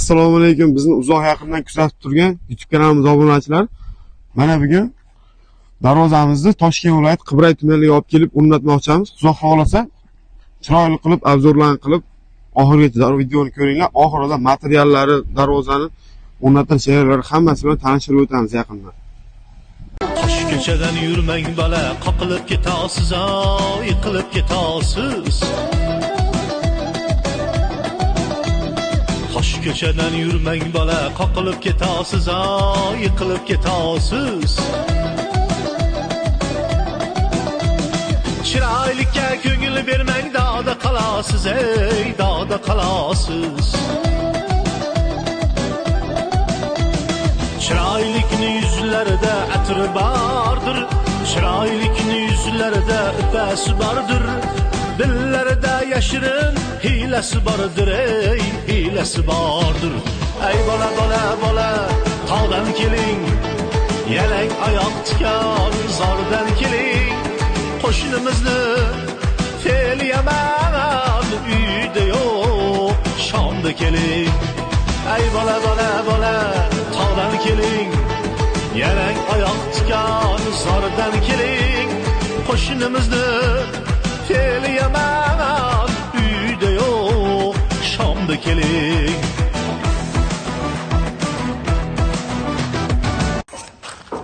Assalomu alaykum. Bizni uzoq yaqindan kuzatib turgan YouTube kanalimiz obunachilar. Mana bugun darvozamizni Toshkent viloyati Qibray tumaniga olib kelib o'rnatmoqchimiz. Xudo xolasa chiroyli qilib, obzorlarni qilib, oxirigacha videoni ko'ringlar. Oxirida materiallari, darvozani o'rnatish joylari hammasi bilan tanishtirib o'tamiz yaqinda. Tosh ko'chadan yurmang bala, qoqilib ketasiz, yiqilib ketasiz. Tosh ko'chadan yurmang bala, qoqilib ketasiz, yiqilib ketasiz. Chiroylikka ko'ngil bermang, da'da qalasiz, ey da'da qalasiz. Chiroylikni yuzlarida atri bardir, chiroylikni yuzlarida ipasi bardir. Dillarida yashirin hilasi bardir, ey hilasi bardir. Ey bola bola bola, tog'dan keling, yalang oyoq tikan zordan keling. Qo'shnimizni fel yaman uyda yo'q, shomda keling. Ey bola bola bola, tog'dan keling, yalang oyoq tikan zordan keling. Qo'shnimizni fel yaman uyda yo'q, shomda keling.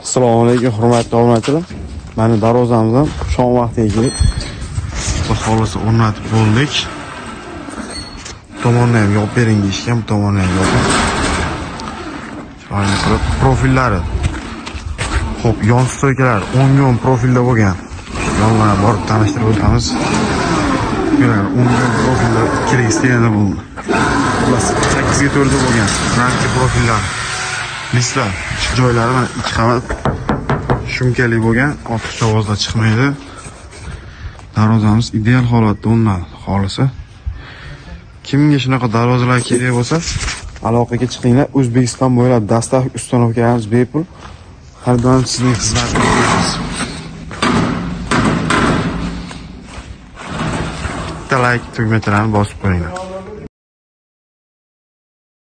Assalomu alaykum hurmatli obunachilar. Mana darvozamizdan shom vaqtiga kelib Xudo xolasa o'rnatib bo'ldik. Tomonni ham yopib bering deyishgan, bu tomonni ham yopib. Chiroyli qilib profillari. Xo'p, yon stoykalar 10 profilda bo'lgan. Yonlarga borib tanishtirib o'tamiz. Bular 10 profilda kerakligida bo'ldi. Xullas 8 ga 4 bo'lgan. Franki profillar. Listlar, joylari mana 2 qavat shumkali bo'lgan, ortiqcha ovozlar chiqmaydi. Darvozamiz ideal holatda o'rnadi, xolisa. Kimga shunaqa darvozalar kerak bo'lsa, aloqaga chiqinglar. O'zbekiston bo'ylab dastavka ustanovkalarimiz bepul. Har doim sizning xizmatingizda. Bitta like tugmachalarini bosib qo'yinglar.